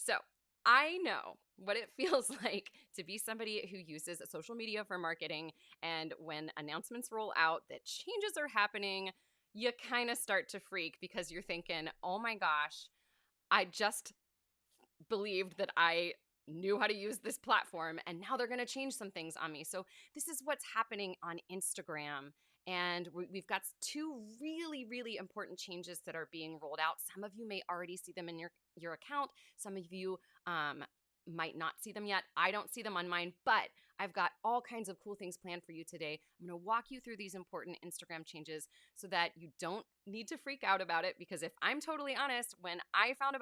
So I know what it feels like to be somebody who uses social media for marketing. And when announcements roll out that changes are happening, you kind of start to freak because you're thinking, oh my gosh, I just believed that I knew how to use this platform and now they're going to change some things on me. So this is what's happening on Instagram. And we've got two really, really important changes that are being rolled out. Some of you may already see them in your account. Some of you might not see them yet. I don't see them on mine, but I've got all kinds of cool things planned for you today. I'm going to walk you through these important Instagram changes so that you don't need to freak out about it. Because if I'm totally honest, when I found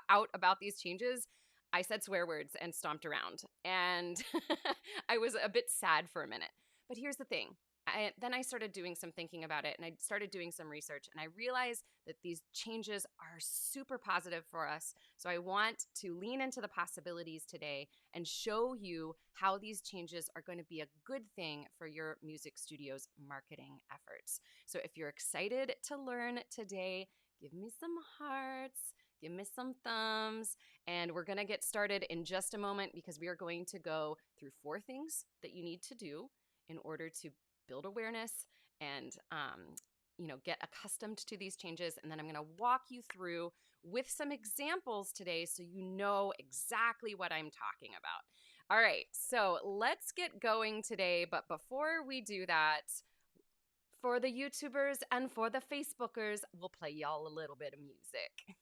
out about these changes, I said swear words and stomped around. And I was a bit sad for a minute. But here's the thing. Then I started doing some thinking about it and I started doing some research and I realized that these changes are super positive for us. So I want to lean into the possibilities today and show you how these changes are going to be a good thing for your music studio's marketing efforts. So if you're excited to learn today, give me some hearts. Give me some thumbs, and we're going to get started in just a moment because we are going to go through 4 things that you need to do in order to build awareness and get accustomed to these changes. And then I'm going to walk you through with some examples today so you know exactly what I'm talking about. All right, so let's get going today. But before we do that, for the YouTubers and for the Facebookers, we'll play y'all a little bit of music.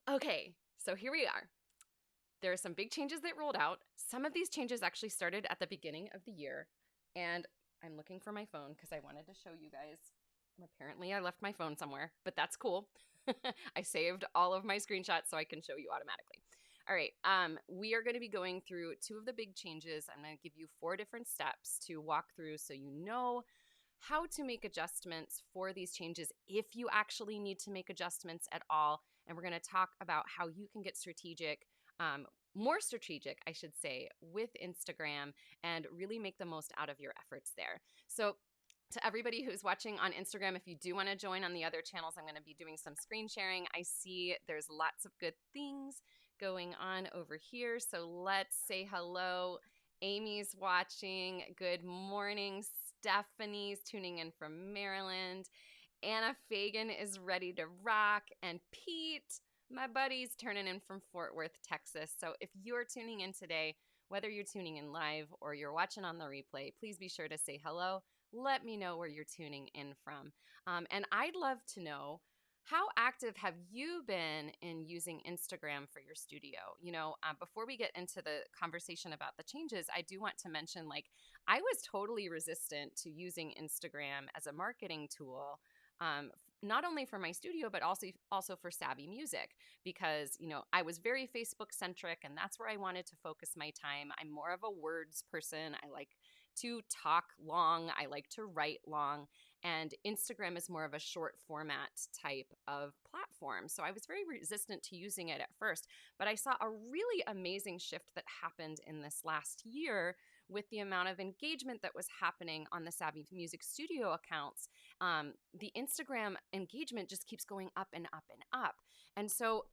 Okay, so here we are. There are some big changes that rolled out. Some of these changes actually started at the beginning of the year, and I'm looking for my phone because I wanted to show you guys. And apparently I left my phone somewhere, but that's cool. I saved all of my screenshots so I can show you automatically. All right, we are going to be going through 2 of the big changes. I'm going to give you 4 different steps to walk through so you know how to make adjustments for these changes if you actually need to make adjustments at all. And we're going to talk about how you can get strategic, more strategic, I should say, with Instagram and really make the most out of your efforts there. So to everybody who's watching on Instagram, if you do want to join on the other channels, I'm going to be doing some screen sharing. I see there's lots of good things going on over here. So let's say hello. Amy's watching. Good morning. Stephanie's tuning in from Maryland. Anna Fagan is ready to rock. And Pete, my buddy's turning in from Fort Worth, Texas. So if you're tuning in today, whether you're tuning in live or you're watching on the replay, please be sure to say hello. Let me know where you're tuning in from. And I'd love to know, how active have you been in using Instagram for your studio? Before we get into the conversation about the changes, I do want to mention, I was totally resistant to using Instagram as a marketing tool, not only for my studio, but also for Savvy Music, because, I was very Facebook centric and that's where I wanted to focus my time. I'm more of a words person. I like to talk long. I like to write long. And Instagram is more of a short format type of platform. So I was very resistant to using it at first, but I saw a really amazing shift that happened in this last year with the amount of engagement that was happening on the Savvy Music Studio accounts. The Instagram engagement just keeps going up and up and up. And so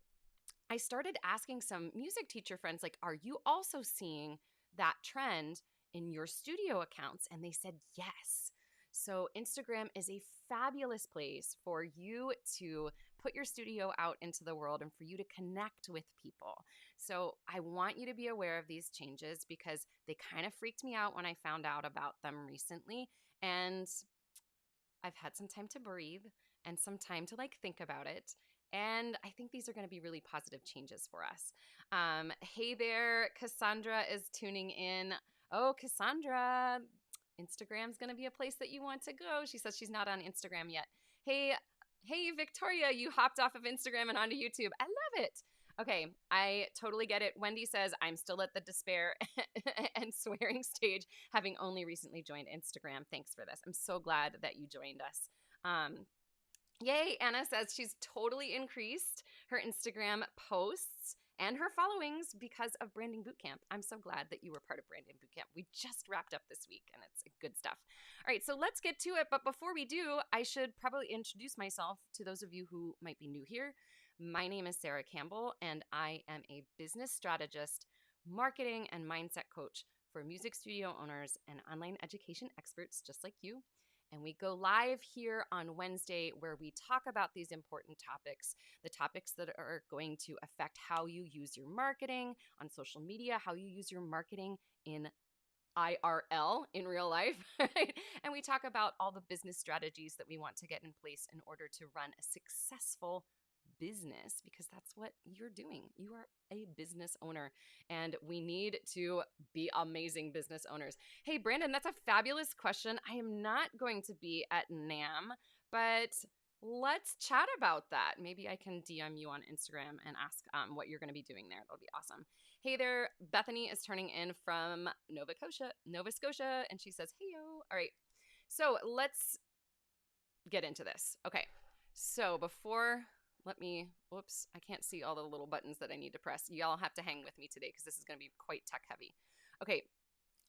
I started asking some music teacher friends, are you also seeing that trend in your studio accounts? And they said yes. So Instagram is a fabulous place for you to put your studio out into the world and for you to connect with people. So I want you to be aware of these changes because they kind of freaked me out when I found out about them recently. And I've had some time to breathe and some time to think about it. And I think these are going to be really positive changes for us. Hey there, Cassandra is tuning in. Oh, Cassandra, Instagram's going to be a place that you want to go. She says she's not on Instagram yet. Hey, Victoria, you hopped off of Instagram and onto YouTube. I love it. Okay, I totally get it. Wendy says, I'm still at the despair and swearing stage, having only recently joined Instagram. Thanks for this. I'm so glad that you joined us. Um, Yay, Anna says she's totally increased her Instagram posts and her followings because of Branding Bootcamp. I'm so glad that you were part of Branding Bootcamp. We just wrapped up this week and it's good stuff. All right, so let's get to it. But before we do, I should probably introduce myself to those of you who might be new here. My name is Sara Campbell, and I am a business strategist, marketing, and mindset coach for music studio owners and online education experts just like you. And we go live here on Wednesday where we talk about these important topics, the topics that are going to affect how you use your marketing on social media, how you use your marketing in IRL, in real life, right? And we talk about all the business strategies that we want to get in place in order to run a successful business, because that's what you're doing. You are a business owner, and we need to be amazing business owners. Hey, Brandon, that's a fabulous question. I am not going to be at NAMM, but let's chat about that. Maybe I can DM you on Instagram and ask what you're going to be doing there. That'll be awesome. Hey there, Bethany is turning in from Nova Scotia, and she says, "Heyo." All right, so let's get into this. Okay, so whoops, I can't see all the little buttons that I need to press. Y'all have to hang with me today because this is going to be quite tech heavy. Okay,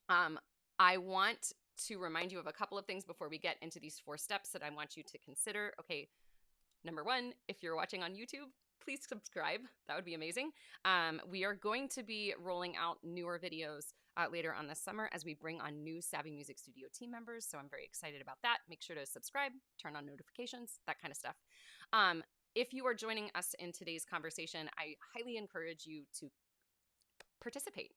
I want to remind you of a couple of things before we get into these 4 steps that I want you to consider. Okay, number 1, if you're watching on YouTube, please subscribe. That would be amazing. We are going to be rolling out newer videos later on this summer as we bring on new Savvy Music Studio team members. So I'm very excited about that. Make sure to subscribe, turn on notifications, that kind of stuff. If you are joining us in today's conversation, I highly encourage you to participate.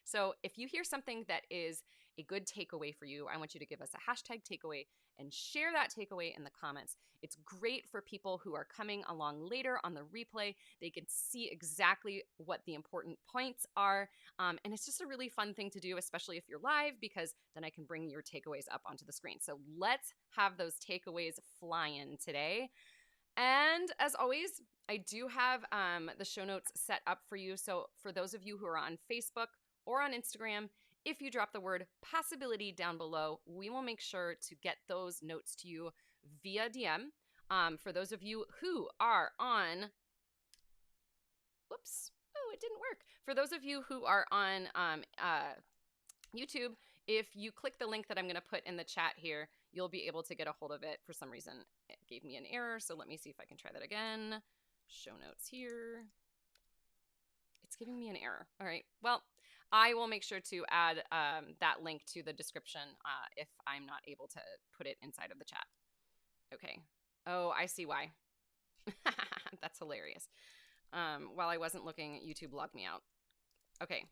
So if you hear something that is a good takeaway for you, I want you to give us a hashtag takeaway and share that takeaway in the comments. It's great for people who are coming along later on the replay. They can see exactly what the important points are. And it's just a really fun thing to do, especially if you're live, because then I can bring your takeaways up onto the screen. So let's have those takeaways fly in today. And as always, I do have the show notes set up for you. So for those of you who are on Facebook or on Instagram, if you drop the word possibility down below, we will make sure to get those notes to you via DM. For those of you who are on, whoops, oh, it didn't work. For those of you who are on YouTube, if you click the link that I'm going to put in the chat here, you'll be able to get a hold of it. For some reason, it gave me an error, so let me see if I can try that again. Show notes here. It's giving me an error. All right, well, I will make sure to add that link to the description if I'm not able to put it inside of the chat. Okay. Oh, I see why. That's hilarious. While I wasn't looking, YouTube logged me out. Okay.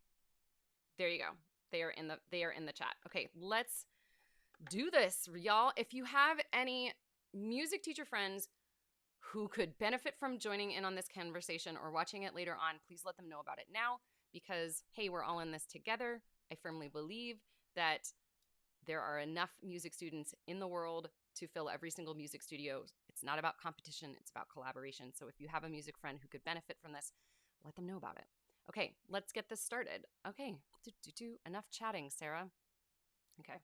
There you go. They are in the chat. Okay, let's do this, y'all. If you have any music teacher friends who could benefit from joining in on this conversation or watching it later on, please let them know about it now, because, hey, we're all in this together. I firmly believe that there are enough music students in the world to fill every single music studio. It's not about competition, it's about collaboration. So if you have a music friend who could benefit from this, let them know about it. Okay, let's get this started. Okay, enough chatting, Sara. Okay.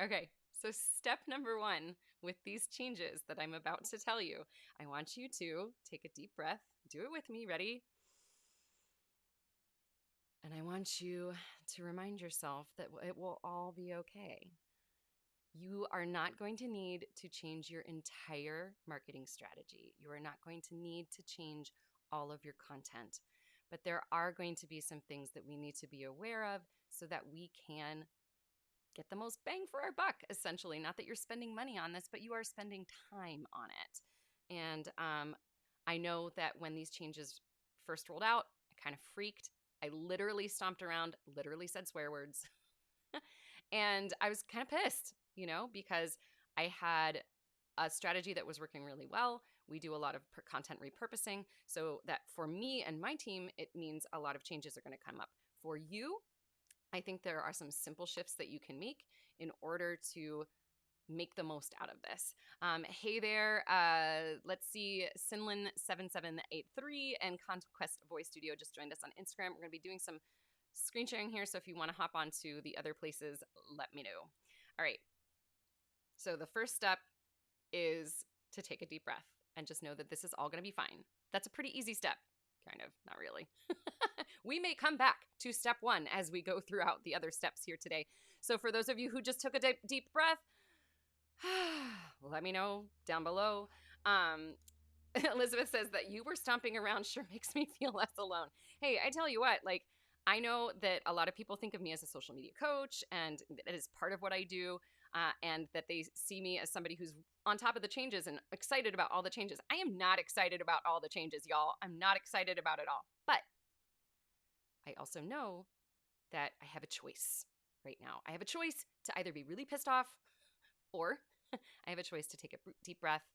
Okay, so step number 1 with these changes that I'm about to tell you, I want you to take a deep breath. Do it with me. Ready? And I want you to remind yourself that it will all be okay. You are not going to need to change your entire marketing strategy. You are not going to need to change all of your content. But there are going to be some things that we need to be aware of so that we can get the most bang for our buck, essentially. Not that you're spending money on this, but you are spending time on it. And I know that when these changes first rolled out, I kind of freaked. I literally stomped around, literally said swear words. And I was kind of pissed, because I had a strategy that was working really well. We do a lot of content repurposing. So that for me and my team, it means a lot of changes are going to come up. For you, I think there are some simple shifts that you can make in order to make the most out of this. Hey there, let's see, Sinlin7783 and Conquest Voice Studio just joined us on Instagram. We're going to be doing some screen sharing here, so if you want to hop onto the other places, let me know. All right, so the first step is to take a deep breath and just know that this is all going to be fine. That's a pretty easy step. Kind of, not really. We may come back to step one as we go throughout the other steps here today. So for those of you who just took a deep breath, let me know down below. Elizabeth says that you were stomping around sure makes me feel less alone. Hey, I tell you what, like, I know that a lot of people think of me as a social media coach, and it is part of what I do, and that they see me as somebody who's on top of the changes and excited about all the changes. I am not excited about all the changes, y'all. I'm not excited about it all. But I also know that I have a choice right now. I have a choice to either be really pissed off, or I have a choice to take a deep breath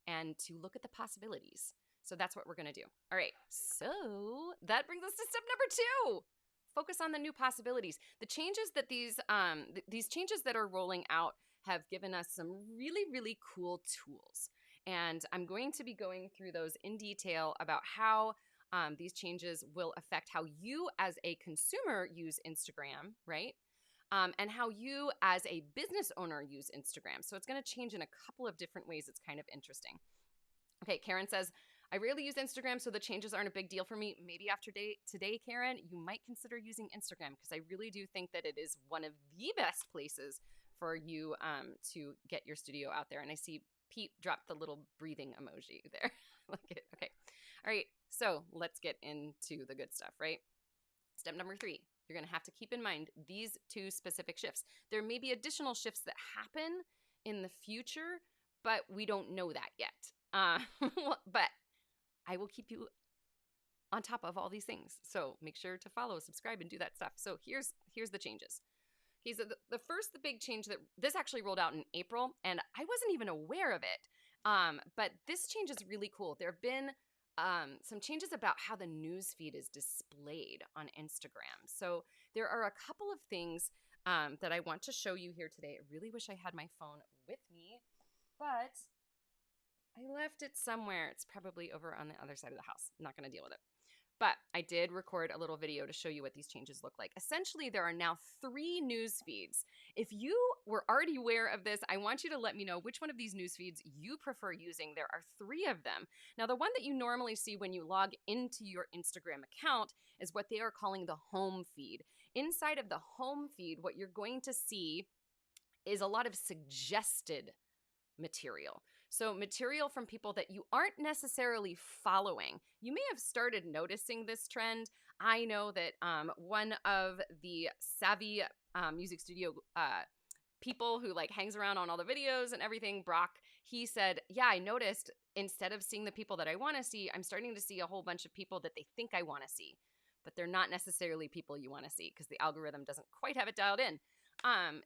and to look at the possibilities. So that's what we're going to do. All right. So that brings us to step number 2. Focus on the new possibilities. The changes that these changes that are rolling out have given us some really, really cool tools. And I'm going to be going through those in detail about how these changes will affect how you as a consumer use Instagram, right? And how you as a business owner use Instagram. So it's going to change in a couple of different ways. It's kind of interesting. Okay, Karen says, I rarely use Instagram, so the changes aren't a big deal for me. Maybe after today, Karen, you might consider using Instagram, because I really do think that it is one of the best places for you to get your studio out there. And I see Pete dropped the little breathing emoji there. Like it. Okay. All right. So let's get into the good stuff, right? Step number 3. You're going to have to keep in mind these 2 specific shifts. There may be additional shifts that happen in the future, but we don't know that yet. But I will keep you on top of all these things. So make sure to follow, subscribe, and do that stuff. So here's the changes. Okay, so the big change that this actually rolled out in April, and I wasn't even aware of it. But this change is really cool. There have been some changes about how the news feed is displayed on Instagram. So there are a couple of things that I want to show you here today. I really wish I had my phone with me, but I left it somewhere. It's probably over on the other side of the house. I'm not going to deal with it. But I did record a little video to show you what these changes look like. Essentially, there are now 3 news feeds. If you were already aware of this, I want you to let me know which one of these news feeds you prefer using. There are 3 of them. Now, the one that you normally see when you log into your Instagram account is what they are calling the home feed. Inside of the home feed, what you're going to see is a lot of suggested material. So material from people that you aren't necessarily following. You may have started noticing this trend. I know that one of the savvy music studio people who like hangs around on all the videos and everything, Brock, he said, yeah, I noticed instead of seeing the people that I want to see, I'm starting to see a whole bunch of people that they think I want to see, but they're not necessarily people you want to see because the algorithm doesn't quite have it dialed in.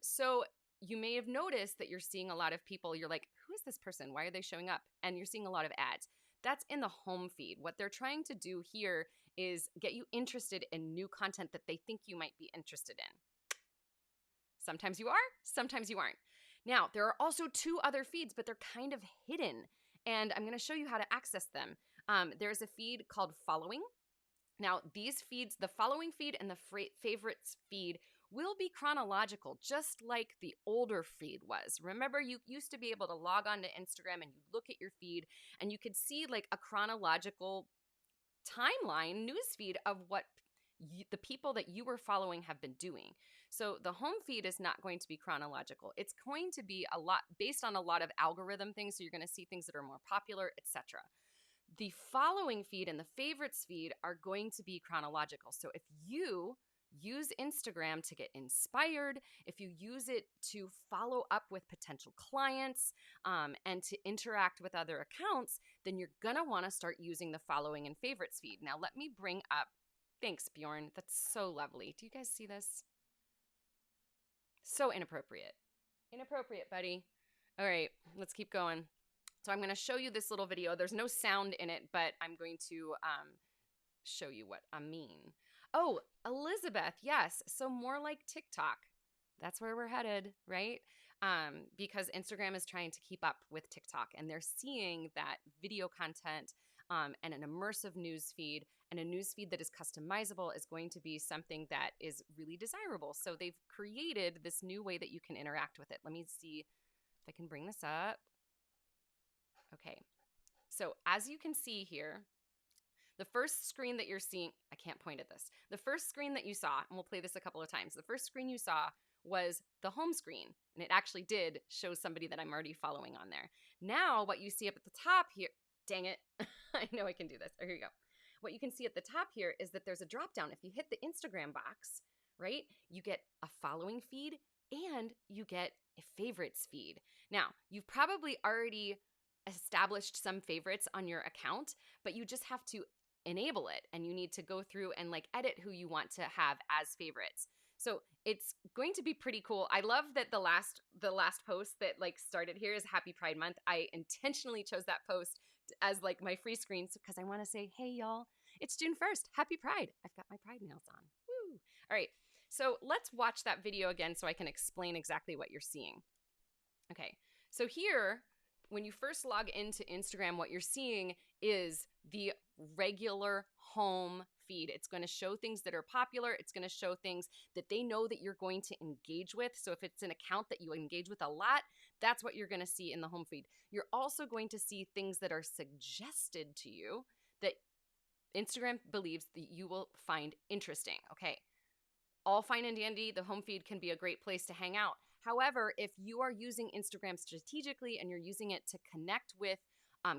So you may have noticed that you're seeing a lot of people, you're like, who is this person? Why are they showing up? And you're seeing a lot of ads. That's in the home feed. What they're trying to do here is get you interested in new content that they think you might be interested in. Sometimes you are, sometimes you aren't. Now, there are also 2 other feeds, but they're kind of hidden. And I'm going to show you how to access them. There's a feed called Following. Now, these feeds, the Following feed and the Favorites feed, will be chronological, just like the older feed was. Remember, you used to be able to log on to Instagram and you look at your feed and you could see like a chronological timeline news feed of what the people that you were following have been doing. So the home feed is not going to be chronological. It's going to be a lot based on a lot of algorithm things. So you're going to see things that are more popular, etc. The Following feed and the Favorites feed are going to be chronological. So if you use Instagram to get inspired, if you use it to follow up with potential clients and to interact with other accounts, then you're going to want to start using the Following and Favorites feed. Now, let me bring up, thanks, Bjorn. That's so lovely. Do you guys see this? So inappropriate. Inappropriate, buddy. All right, let's keep going. So I'm going to show you this little video. There's no sound in it, but I'm going to show you what I mean. Oh, Elizabeth, yes. So more like TikTok. That's where we're headed, right? Because Instagram is trying to keep up with TikTok, and they're seeing that video content and an immersive news feed and a news feed that is customizable is going to be something that is really desirable. So they've created this new way that you can interact with it. Let me see if I can bring this up. Okay. So as you can see here, the first screen that you're seeing, I can't point at this. The first screen that you saw, and we'll play this a couple of times. The first screen you saw was the home screen, and it actually did show somebody that I'm already following on there. Now what you see up at the top here, dang it, I know I can do this. Oh, here you go. What you can see at the top here is that there's a drop down. If you hit the Instagram box, right, you get a following feed and you get a favorites feed. Now, you've probably already established some favorites on your account, but you just have to enable it, and you need to go through and like edit who you want to have as favorites. So it's going to be pretty cool. I love that the last post that like started here is Happy Pride Month. I intentionally chose that post as like my free screen because I want to say, hey y'all, it's June 1st. Happy Pride. I've got my Pride nails on. Woo. All right. So let's watch that video again so I can explain exactly what you're seeing. Okay. So here, when you first log into Instagram, what you're seeing is the regular home feed. It's going to show things that are popular. It's going to show things that they know that you're going to engage with. So if it's an account that you engage with a lot, that's what you're going to see in the home feed. You're also going to see things that are suggested to you that Instagram believes that you will find interesting. Okay. All fine and dandy. The home feed can be a great place to hang out. However, if you are using Instagram strategically and you're using it to connect with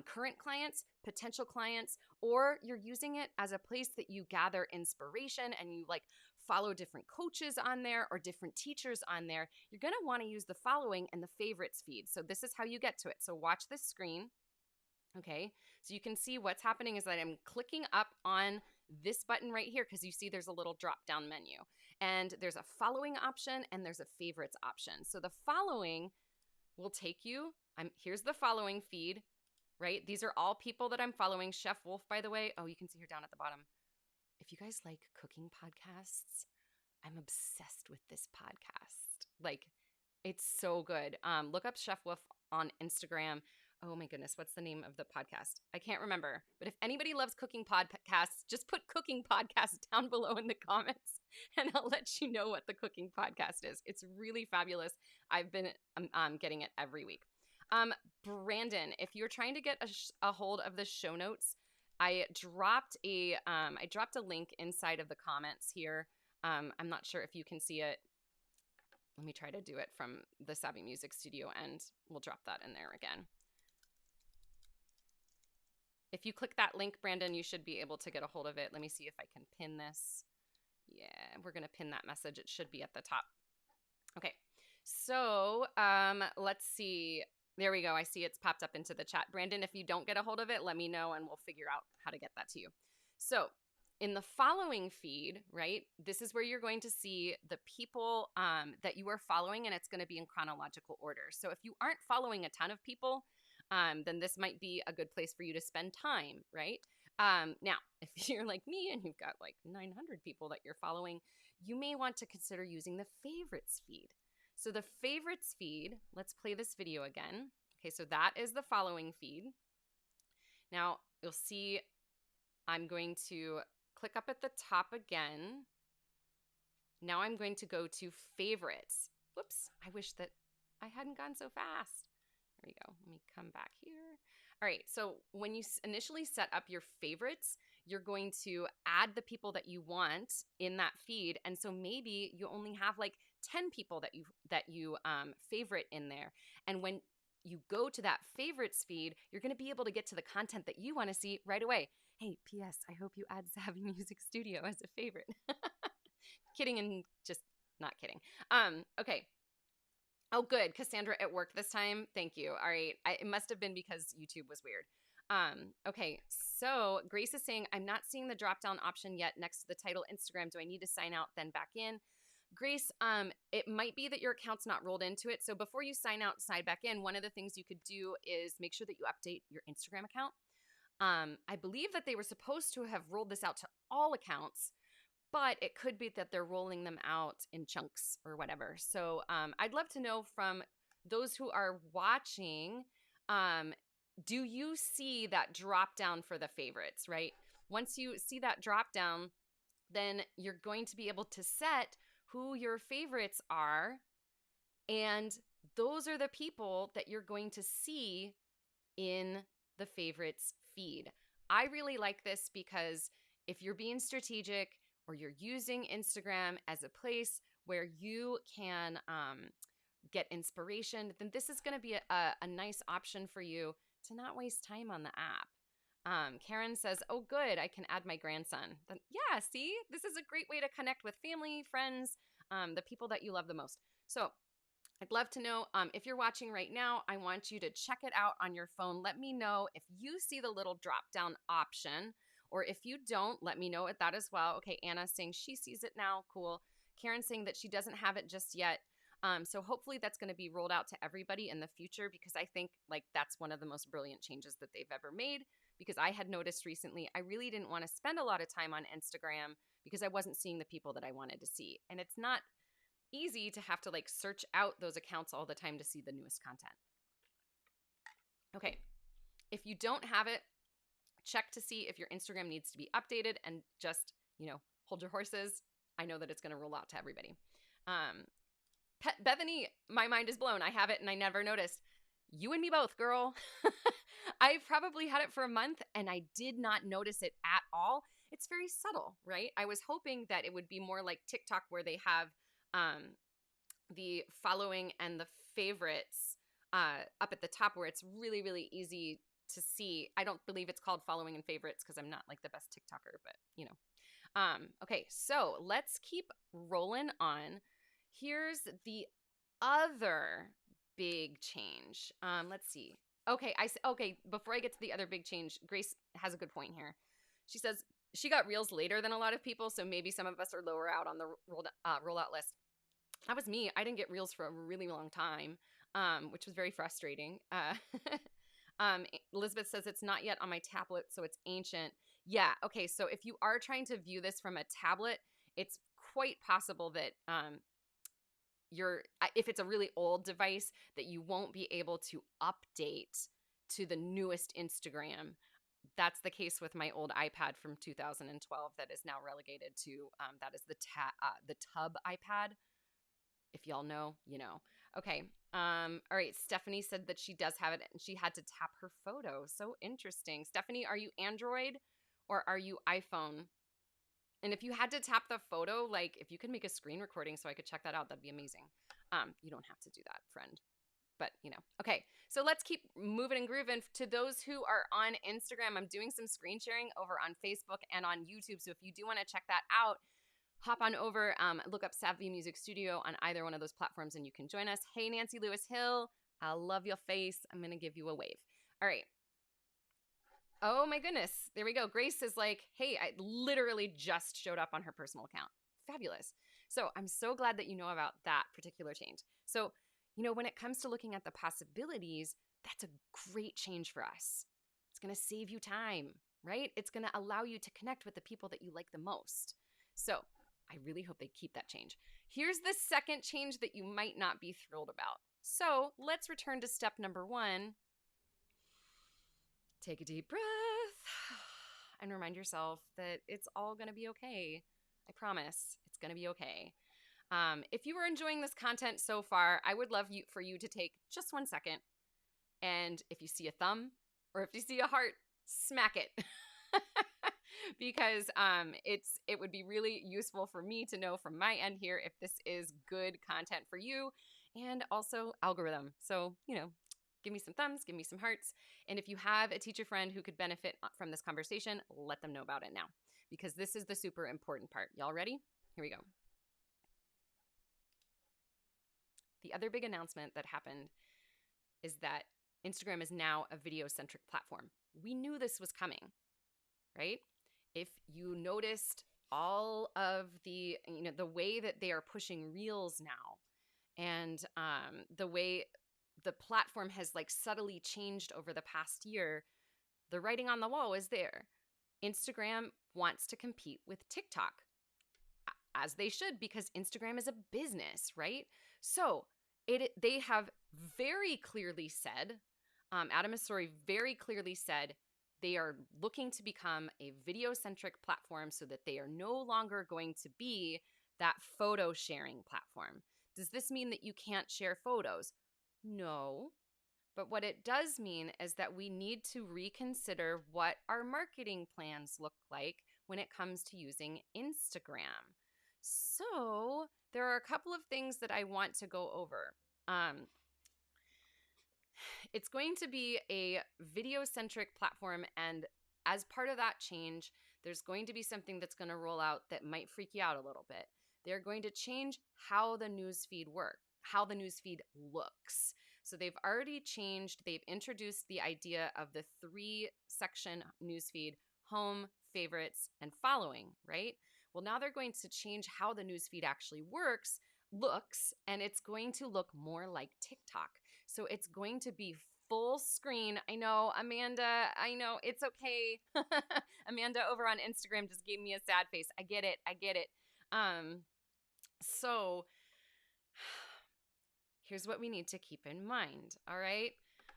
current clients, potential clients, or you're using it as a place that you gather inspiration and you like follow different coaches on there or different teachers on there, you're going to want to use the following and the favorites feed. So this is how you get to it. So watch this screen. Okay, so you can see what's happening is that I'm clicking up on this button right here because you see there's a little drop down menu and there's a following option and there's a favorites option. So the following will take you, here's the following feed, right? These are all people that I'm following. Chef Wolf, by the way. Oh, you can see her down at the bottom. If you guys like cooking podcasts, I'm obsessed with this podcast. Like, it's so good. Look up Chef Wolf on Instagram. Oh my goodness, what's the name of the podcast? I can't remember. But if anybody loves cooking podcasts, just put cooking podcast down below in the comments and I'll let you know what the cooking podcast is. It's really fabulous. I've been getting it every week. Brandon, if you're trying to get a hold of the show notes, I dropped a link inside of the comments here. I'm not sure if you can see it. Let me try to do it from the Savvy Music Studio and we'll drop that in there again. If you click that link, Brandon, you should be able to get a hold of it. Let me see if I can pin this. Yeah, we're going to pin that message. It should be at the top. Okay, so let's see. There we go. I see it's popped up into the chat. Brandon, if you don't get a hold of it, let me know and we'll figure out how to get that to you. So in the following feed, right, this is where you're going to see the people that you are following, and it's going to be in chronological order. So if you aren't following a ton of people, then this might be a good place for you to spend time, right? Now, if you're like me and you've got like 900 people that you're following, you may want to consider using the favorites feed. So the favorites feed, let's play this video again. Okay, so that is the following feed. Now, you'll see I'm going to click up at the top again. Now I'm going to go to favorites. Whoops, I wish that I hadn't gone so fast. There we go. Let me come back here. All right, so when you initially set up your favorites, you're going to add the people that you want in that feed. And so maybe you only have like 10 people that you favorite in there. And when you go to that favorites feed, you're going to be able to get to the content that you want to see right away. Hey, P.S., I hope you add Savvy Music Studio as a favorite. Kidding and just not kidding. Okay. Oh, good. Cassandra at work this time. Thank you. All right. It must have been because YouTube was weird. Okay. So Grace is saying, I'm not seeing the drop-down option yet next to the title Instagram. Do I need to sign out then back in? Grace, it might be that your account's not rolled into it. So before you sign out, sign back in, one of the things you could do is make sure that you update your Instagram account. I believe that they were supposed to have rolled this out to all accounts, but it could be that they're rolling them out in chunks or whatever. So I'd love to know from those who are watching, do you see that drop down for the favorites, right? Once you see that drop down, then you're going to be able to set who your favorites are. And those are the people that you're going to see in the favorites feed. I really like this because if you're being strategic or you're using Instagram as a place where you can get inspiration, then this is going to be a nice option for you to not waste time on the app. Karen says, oh, good, I can add my grandson. Then, yeah, see, this is a great way to connect with family, friends, the people that you love the most. So I'd love to know if you're watching right now, I want you to check it out on your phone. Let me know if you see the little drop down option, or if you don't, let me know that as well. Okay, Anna's saying she sees it now. Cool. Karen's saying that she doesn't have it just yet. So hopefully that's going to be rolled out to everybody in the future, because I think like that's one of the most brilliant changes that they've ever made. Because I had noticed recently, I really didn't want to spend a lot of time on Instagram because I wasn't seeing the people that I wanted to see. And it's not easy to have to like search out those accounts all the time to see the newest content. Okay, if you don't have it, check to see if your Instagram needs to be updated, and just, hold your horses. I know that it's going to roll out to everybody. Bethany, my mind is blown. I have it and I never noticed. You and me both, girl. I probably had it for a month and I did not notice it at all. It's very subtle, right? I was hoping that it would be more like TikTok, where they have the following and the favorites up at the top, where it's really, really easy to see. I don't believe it's called following and favorites because I'm not like the best TikToker, but okay, so let's keep rolling on. Here's the other big change. Let's see. Okay, before I get to the other big change, Grace has a good point here. She says she got Reels later than a lot of people, so maybe some of us are lower out on the rollout list. That was me. I didn't get Reels for a really long time, which was very frustrating. Elizabeth says it's not yet on my tablet, so it's ancient. Yeah, okay, so if you are trying to view this from a tablet, it's quite possible that if it's a really old device, that you won't be able to update to the newest Instagram. That's the case with my old iPad from 2012 that is now relegated to, that is the Tub iPad. If y'all know, you know. Okay. All right. Stephanie said that she does have it and she had to tap her photo. So interesting. Stephanie, are you Android or are you iPhone? And if you had to tap the photo, like if you could make a screen recording so I could check that out, that'd be amazing. You don't have to do that, friend. But, okay. So let's keep moving and grooving. To those who are on Instagram, I'm doing some screen sharing over on Facebook and on YouTube. So if you do want to check that out, hop on over, look up Savvy Music Studio on either one of those platforms and you can join us. Hey, Nancy Lewis Hill, I love your face. I'm going to give you a wave. All right. Oh my goodness. There we go. Grace is like, hey, I literally just showed up on her personal account. Fabulous. So I'm so glad that you know about that particular change. So, when it comes to looking at the possibilities, that's a great change for us. It's going to save you time, right? It's going to allow you to connect with the people that you like the most. So I really hope they keep that change. Here's the second change that you might not be thrilled about. So let's return to step number 1. Take a deep breath and remind yourself that it's all going to be okay. I promise it's going to be okay. If you are enjoying this content so far, I would love for you to take just 1 second. And if you see a thumb or if you see a heart, smack it. Because it would be really useful for me to know from my end here if this is good content for you, and also algorithm. So, give me some thumbs, give me some hearts. And if you have a teacher friend who could benefit from this conversation, let them know about it now, because this is the super important part. Y'all ready? Here we go. The other big announcement that happened is that Instagram is now a video-centric platform. We knew this was coming, right? If you noticed all of the way that they are pushing Reels now, and the way the platform has like subtly changed over the past year, the writing on the wall is there. Instagram wants to compete with TikTok. as they should, because Instagram is a business, right? So they have very clearly said, Adam and Story very clearly said, they are looking to become a video-centric platform so that they are no longer going to be that photo sharing platform. Does this mean that you can't share photos? No. But what it does mean is that we need to reconsider what our marketing plans look like when it comes to using Instagram. So there are a couple of things that I want to go over. It's going to be a video-centric platform, and as part of that change, there's going to be something that's going to roll out that might freak you out a little bit. They're going to change how the newsfeed how the newsfeed looks. So they've already changed, they've introduced the idea of the 3-section newsfeed: home, favorites, and following, right? Well, now they're going to change how the newsfeed actually looks, and it's going to look more like TikTok. So it's going to be full screen. I know, Amanda, I know, it's okay. Amanda over on Instagram just gave me a sad face. I get it. So here's what we need to keep in mind, all right?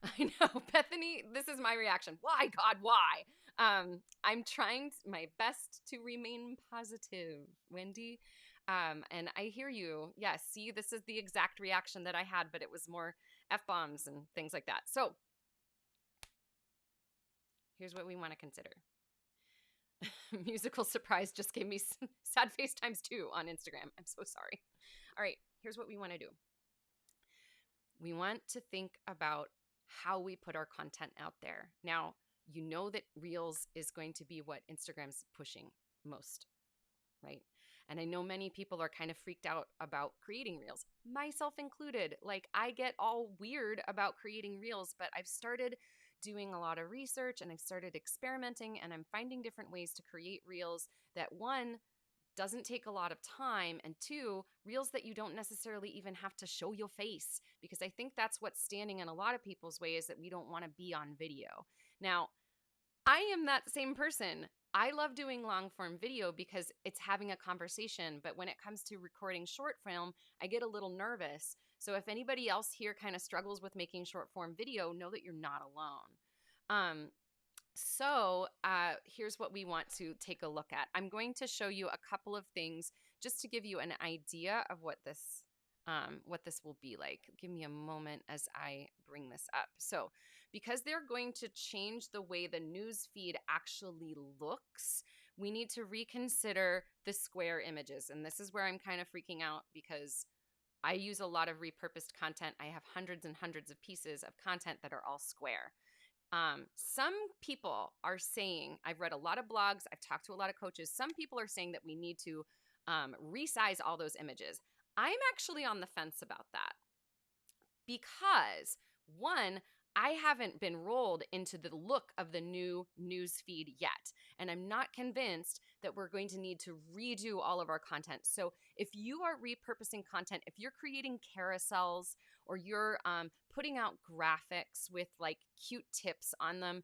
I know, Bethany, this is my reaction. Why, God, why? I'm trying my best to remain positive, Wendy. And I hear you. Yes, see, this is the exact reaction that I had, but it was more F-bombs and things like that. So here's what we want to consider. Musical Surprise just gave me sad face times 2 on Instagram. I'm so sorry. All right, here's what we want to do. We want to think about how we put our content out there. Now, you know that Reels is going to be what Instagram's pushing most, right? And I know many people are kind of freaked out about creating Reels, myself included. Like, I get all weird about creating Reels, but I've started doing a lot of research and I've started experimenting, and I'm finding different ways to create Reels that, one, doesn't take a lot of time, and 2, Reels that you don't necessarily even have to show your face, because I think that's what's standing in a lot of people's way, is that we don't want to be on video. Now, I am that same person. I love doing long form video because it's having a conversation, but when it comes to recording short film, I get a little nervous. So if anybody else here kind of struggles with making short form video, know that you're not alone. So here's what we want to take a look at. I'm going to show you a couple of things just to give you an idea of what this will be like. Give me a moment as I bring this up. So because they're going to change the way the news feed actually looks, we need to reconsider the square images. And this is where I'm kind of freaking out, because I use a lot of repurposed content. I have hundreds and hundreds of pieces of content that are all square. Some people are saying, I've read a lot of blogs, I've talked to a lot of coaches, some people are saying that we need to resize all those images. I'm actually on the fence about that, because, one, I haven't been rolled into the look of the new news feed yet, and I'm not convinced that we're going to need to redo all of our content. So if you are repurposing content, if you're creating carousels, or you're putting out graphics with like cute tips on them,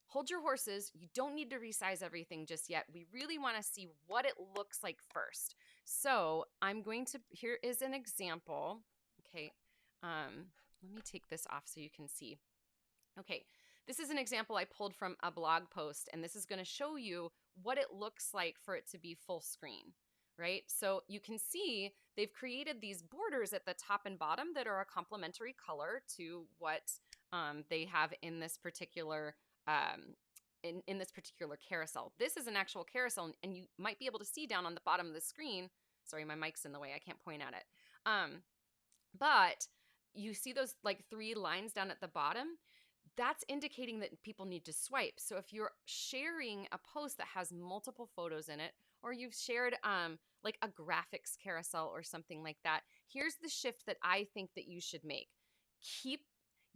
hold your horses. You don't need to resize everything just yet. We really want to see what it looks like first. So here is an example. Okay, let me take this off so you can see. Okay, this is an example I pulled from a blog post, and this is going to show you what it looks like for it to be full screen, right? So you can see they've created these borders at the top and bottom that are a complementary color to what they have in this particular in this particular carousel. This is an actual carousel, and you might be able to see down on the bottom of the screen. Sorry, my mic's in the way. I can't point at it. But you see those like 3 lines down at the bottom? That's indicating that people need to swipe. So if you're sharing a post that has multiple photos in it, or you've shared like a graphics carousel or something like that, here's the shift that I think that you should make.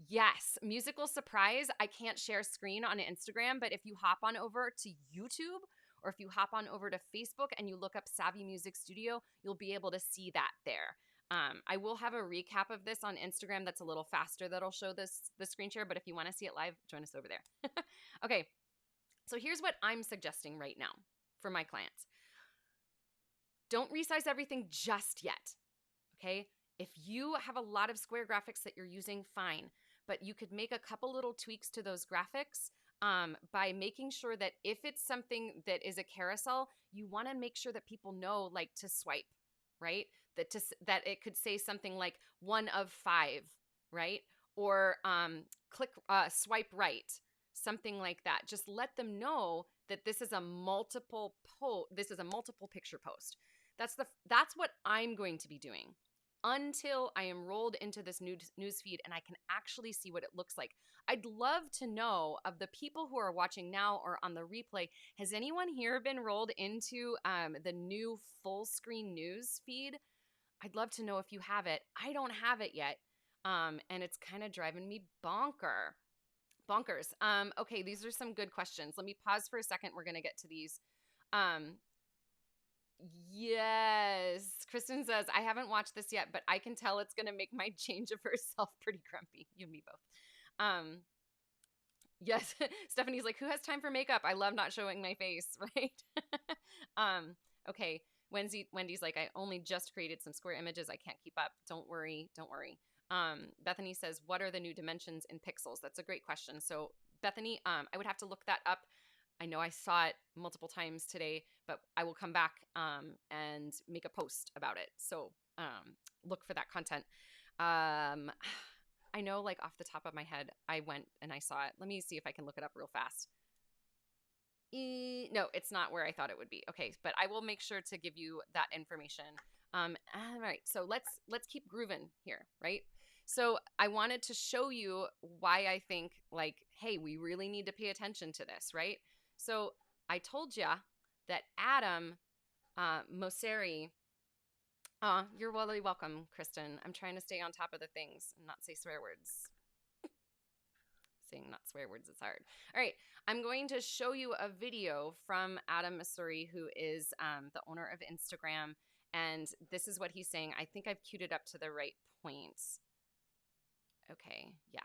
Yes, Musical Surprise. I can't share screen on Instagram, but if you hop on over to YouTube, or if you hop on over to Facebook and you look up Savvy Music Studio, you'll be able to see that there. I will have a recap of this on Instagram that's a little faster, that'll show the screen share, but if you want to see it live, join us over there. Okay, so here's what I'm suggesting right now for my clients. Don't resize everything just yet, okay? If you have a lot of square graphics that you're using, fine. But you could make a couple little tweaks to those graphics by making sure that if it's something that is a carousel, you want to make sure that people know like to swipe, right? That it could say something like 1 of 5, right? Or swipe right, something like that. Just let them know that this is a multiple picture post. That's what I'm going to be doing until I am rolled into this news feed and I can actually see what it looks like. I'd love to know, of the people who are watching now or on the replay, has anyone here been rolled into the new full screen news feed? I'd love to know if you have it. I don't have it yet, and it's kind of driving me bonkers. Okay, these are some good questions. Let me pause for a second. We're going to get to these. Yes. Kristen says, I haven't watched this yet, but I can tell it's going to make my change of herself pretty grumpy. You and me both. Yes. Stephanie's like, who has time for makeup? I love not showing my face, right? Okay. Wendy's like, I only just created some square images. I can't keep up. Don't worry. Bethany says, what are the new dimensions in pixels? That's a great question. So Bethany, I would have to look that up. I know I saw it multiple times today, but I will come back and make a post about it. So look for that content. I know, like, off the top of my head, I went and I saw it. Let me see if I can look it up real fast. No, it's not where I thought it would be. Okay, but I will make sure to give you that information. All right, so let's keep grooving here, right? So I wanted to show you why I think, like, hey, we really need to pay attention to this, right? So I told you that Adam Mosseri, you're really welcome, Kristen. I'm trying to stay on top of the things and not say swear words. Saying not swear words is hard. All right, I'm going to show you a video from Adam Mosseri, who is the owner of Instagram, and this is what he's saying. I think I've queued it up to the right point. Okay, yeah.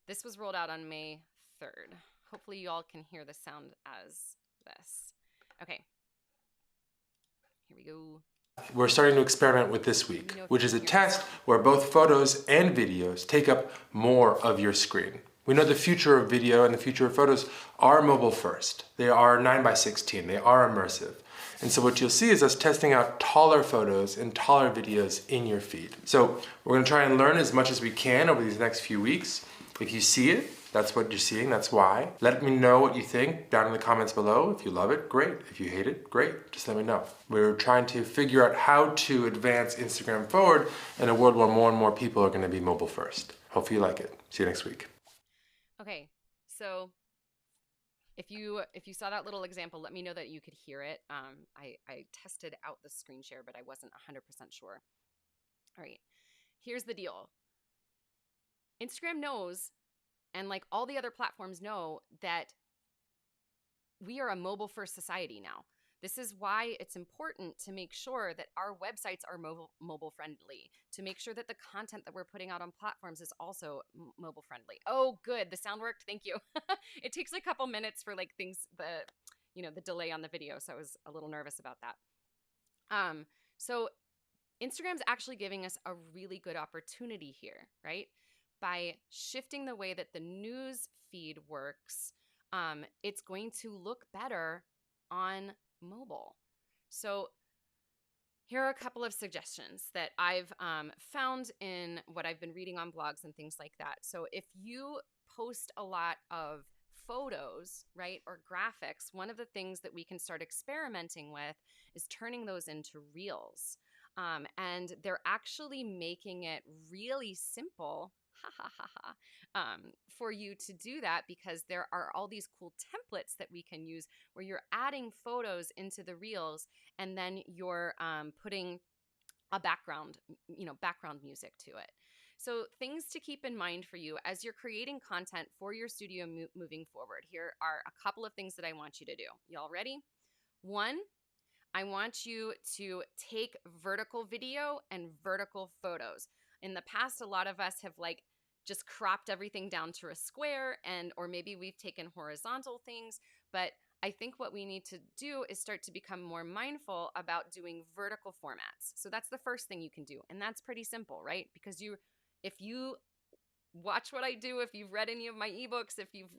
This was rolled out on May 3rd. Hopefully you all can hear the sound as this. Okay. Here we go. We're starting to experiment with this week, which is a test where both photos and videos take up more of your screen. We know the future of video and the future of photos are mobile first. They are 9:16, they are immersive. And so what you'll see is us testing out taller photos and taller videos in your feed. So we're gonna try and learn as much as we can over these next few weeks. If you see it, that's what you're seeing, that's why. Let me know what you think down in the comments below. If you love it, great. If you hate it, great. Just let me know. We're trying to figure out how to advance Instagram forward in a world where more and more people are gonna be mobile first. Hopefully you like it. See you next week. Okay, so if you saw that little example, let me know that you could hear it. I tested out the screen share, but I wasn't 100% sure. All right, here's the deal. Instagram knows, and like all the other platforms know, that we are a mobile first society now. This is why it's important to make sure that our websites are mobile friendly, to make sure that the content that we're putting out on platforms is also mobile friendly. Oh, good. The sound worked. Thank you. It takes a couple minutes for like things, the delay on the video. So I was a little nervous about that. So Instagram's actually giving us a really good opportunity here, right? By shifting the way that the news feed works, it's going to look better on mobile. So here are a couple of suggestions that I've found in what I've been reading on blogs and things like that. So if you post a lot of photos, right, or graphics, one of the things that we can start experimenting with is turning those into reels. And they're actually making it really simple for you to do that, because there are all these cool templates that we can use where you're adding photos into the reels and then you're putting a background music to it. So things to keep in mind for you as you're creating content for your studio moving forward. Here are a couple of things that I want you to do. Y'all ready? 1, I want you to take vertical video and vertical photos. In the past, a lot of us have like just cropped everything down to a square, or maybe we've taken horizontal things, but I think what we need to do is start to become more mindful about doing vertical formats. So that's the first thing you can do. And that's pretty simple, right? Because if you watch what I do, if you've read any of my ebooks, if you've,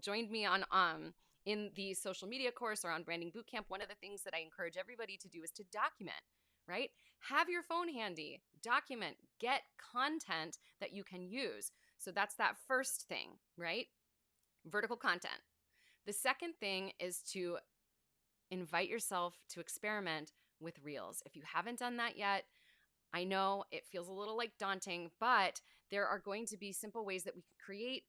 joined me on in the social media course or on Branding Bootcamp, one of the things that I encourage everybody to do is to document, right? Have your phone handy, document, get content that you can use. So that's that first thing, right? Vertical content. The second thing is to invite yourself to experiment with Reels. If you haven't done that yet, I know it feels a little like daunting, but there are going to be simple ways that we can create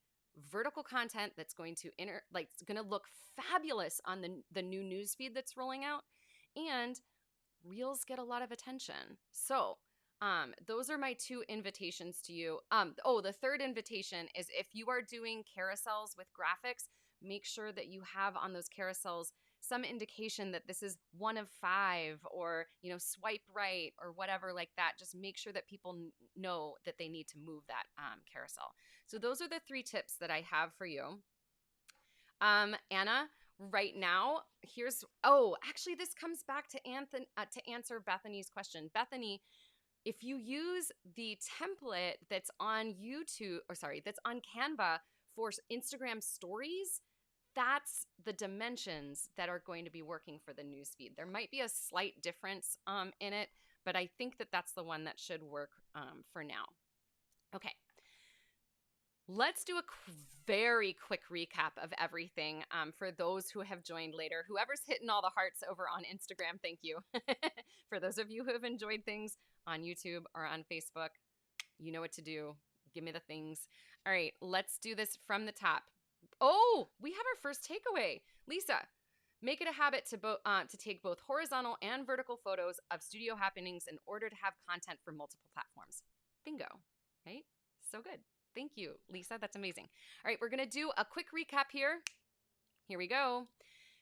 vertical content that's going to it's going to look fabulous on the new newsfeed that's rolling out, and Reels get a lot of attention. So those are my two invitations to you. The third invitation is if you are doing carousels with graphics, make sure that you have on those carousels some indication that this is 1 of 5 or, swipe right or whatever like that. Just make sure that people know that they need to move that carousel. So those are the 3 tips that I have for you. Anna, right now, actually this comes back to answer Bethany's question. Bethany, if you use the template that's on that's on Canva for Instagram stories, that's the dimensions that are going to be working for the newsfeed. There might be a slight difference in it, but I think that that's the one that should work for now. Okay. Let's do a very quick recap of everything for those who have joined later. Whoever's hitting all the hearts over on Instagram, thank you. For those of you who have enjoyed things on YouTube or on Facebook, you know what to do. Give me the things. All right, let's do this from the top. Oh, we have our first takeaway. Lisa, make it a habit to take both horizontal and vertical photos of studio happenings in order to have content for multiple platforms. Bingo, right? So good. Thank you, Lisa. That's amazing. All right, we're going to do a quick recap here. Here we go.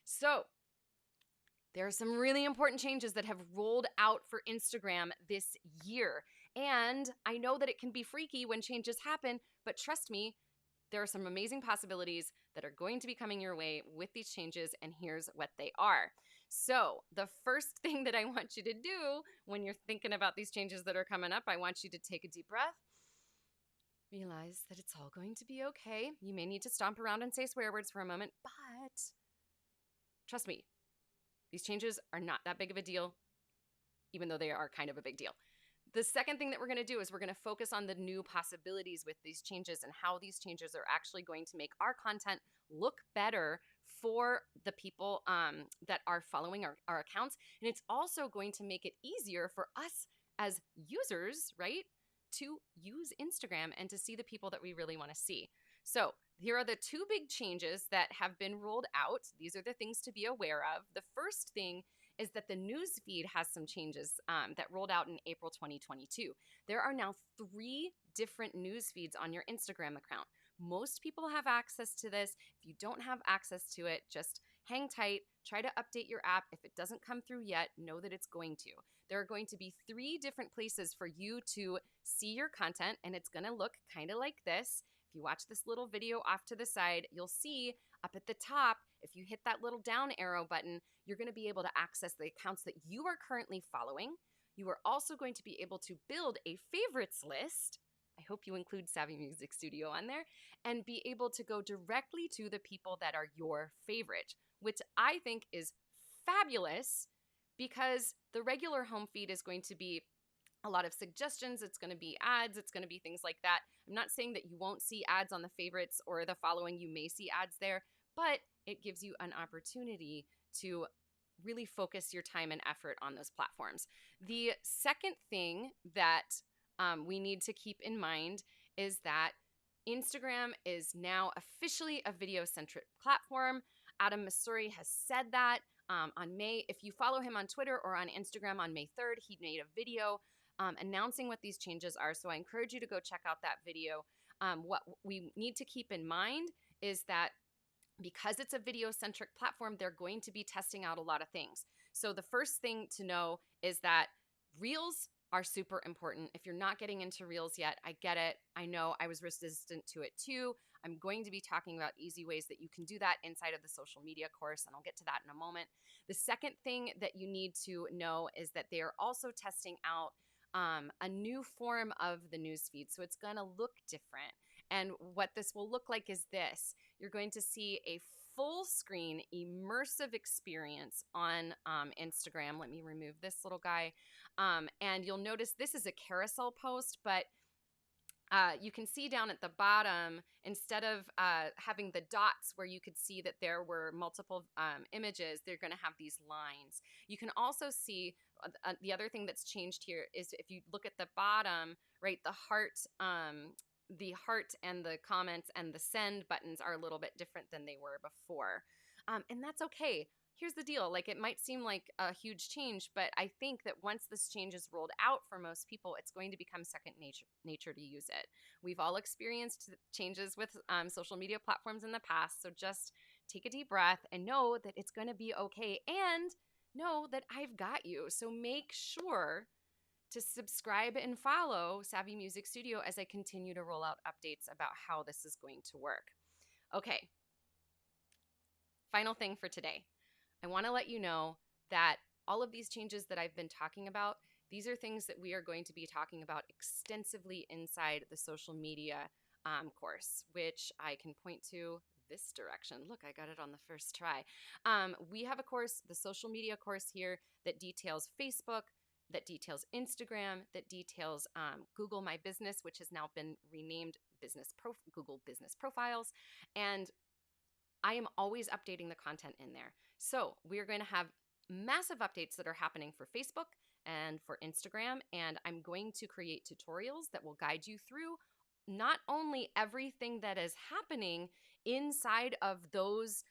So there are some really important changes that have rolled out for Instagram this year. And I know that it can be freaky when changes happen, but trust me, there are some amazing possibilities that are going to be coming your way with these changes, and here's what they are. So the first thing that I want you to do when you're thinking about these changes that are coming up, I want you to take a deep breath. Realize that it's all going to be okay. You may need to stomp around and say swear words for a moment, but trust me, these changes are not that big of a deal, even though they are kind of a big deal. The second thing that we're going to do is we're going to focus on the new possibilities with these changes and how these changes are actually going to make our content look better for the people that are following our accounts. And it's also going to make it easier for us as users, right, to use Instagram and to see the people that we really want to see. So here are the 2 big changes that have been rolled out. These are the things to be aware of. The first thing is that the news feed has some changes that rolled out in April 2022. There are now 3 different news feeds on your Instagram account. Most people have access to this. If you don't have access to it, just hang tight, try to update your app. If it doesn't come through yet, know that it's going to. There are going to be 3 different places for you to see your content, and it's going to look kind of like this. If you watch this little video off to the side, you'll see up at the top, if you hit that little down arrow button, you're going to be able to access the accounts that you are currently following. You are also going to be able to build a favorites list. I hope you include Savvy Music Studio on there, and be able to go directly to the people that are your favorite, which I think is fabulous because the regular home feed is going to be a lot of suggestions. It's going to be ads. It's going to be things like that. I'm not saying that you won't see ads on the favorites or the following. You may see ads there, but it gives you an opportunity to really focus your time and effort on those platforms. The second thing that we need to keep in mind is that Instagram is now officially a video-centric platform. Adam Masuri has said that on May. If you follow him on Twitter or on Instagram on May 3rd, he made a video announcing what these changes are. So I encourage you to go check out that video. What we need to keep in mind is that because it's a video-centric platform, they're going to be testing out a lot of things. So the first thing to know is that Reels are super important. If you're not getting into Reels yet, I get it. I know I was resistant to it too. I'm going to be talking about easy ways that you can do that inside of the social media course, and I'll get to that in a moment. The second thing that you need to know is that they are also testing out a new form of the newsfeed. So it's going to look different. And what this will look like is this. You're going to see a full screen immersive experience on Instagram. Let me remove this little guy. And you'll notice this is a carousel post, but you can see down at the bottom, instead of having the dots where you could see that there were multiple images, they're going to have these lines. You can also see the other thing that's changed here is if you look at the bottom, right, the heart and the comments and the send buttons are a little bit different than they were before. And that's okay. Here's the deal. Like, it might seem like a huge change, but I think that once this change is rolled out for most people, it's going to become second nature to use it. We've all experienced changes with social media platforms in the past, so just take a deep breath and know that it's going to be okay, and know that I've got you. So make sure to subscribe and follow Savvy Music Studio as I continue to roll out updates about how this is going to work. Okay, final thing for today. I want to let you know that all of these changes that I've been talking about, these are things that we are going to be talking about extensively inside the social media course, which I can point to this direction. Look, I got it on the first try. We have a course, the social media course here, that details Facebook, that details Instagram, that details Google My Business, which has now been renamed Google Business Profiles. And I am always updating the content in there. So we're going to have massive updates that are happening for Facebook and for Instagram, and I'm going to create tutorials that will guide you through not only everything that is happening inside of those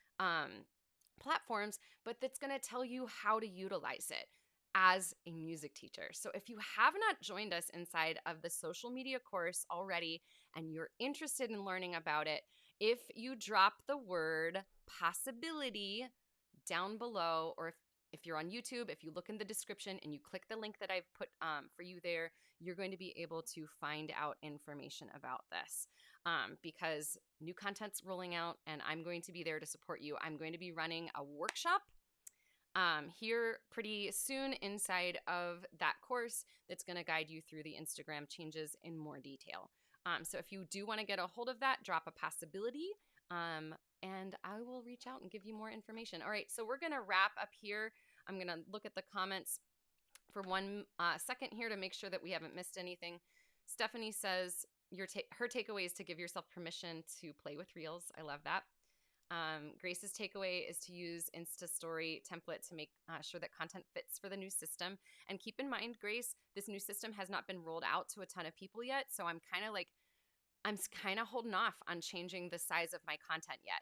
platforms, but that's going to tell you how to utilize it as a music teacher. So if you have not joined us inside of the social media course already and you're interested in learning about it, if you drop the word possibility down below, or if you're on YouTube, if you look in the description and you click the link that I've put for you there, you're going to be able to find out information about this because new content's rolling out and I'm going to be there to support you. I'm going to be running a workshop here pretty soon inside of that course that's going to guide you through the Instagram changes in more detail. So if you do want to get a hold of that, drop a possibility and I will reach out and give you more information. All right, so we're going to wrap up here. I'm going to look at the comments for one second here to make sure that we haven't missed anything. Stephanie says her takeaway is to give yourself permission to play with Reels. I love that. Grace's takeaway is to use Insta Story template to make sure that content fits for the new system. And keep in mind, Grace, this new system has not been rolled out to a ton of people yet. So I'm kind of holding off on changing the size of my content yet.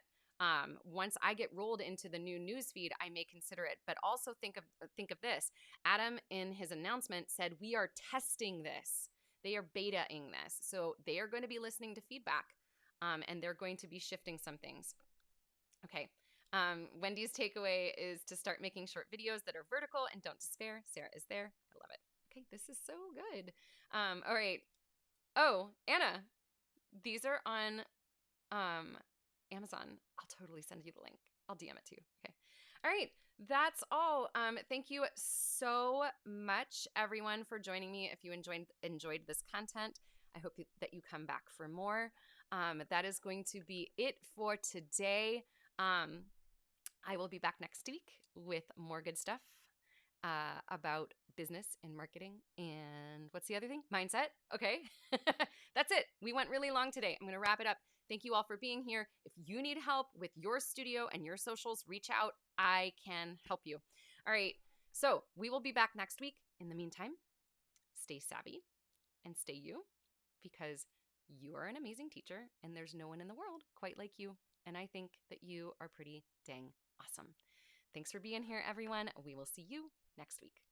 Once I get rolled into the new newsfeed, I may consider it. But also think of this. Adam, in his announcement, said we are testing this. They are beta-ing this. So they are going to be listening to feedback, and they're going to be shifting some things. Okay. Wendy's takeaway is to start making short videos that are vertical and don't despair. Sarah is there. I love it. Okay, this is so good. All right. Oh, Anna, these are on Amazon. I'll totally send you the link. I'll DM it to you. Okay. All right. That's all. Thank you so much, everyone, for joining me. If you enjoyed this content, I hope that you come back for more. That is going to be it for today. I will be back next week with more good stuff about business and marketing. And what's the other thing? Mindset. Okay. That's it. We went really long today. I'm going to wrap it up. Thank you all for being here. If you need help with your studio and your socials, reach out. I can help you. All right. So we will be back next week. In the meantime, stay savvy and stay you, because you are an amazing teacher and there's no one in the world quite like you. And I think that you are pretty dang awesome. Thanks for being here, everyone. We will see you next week.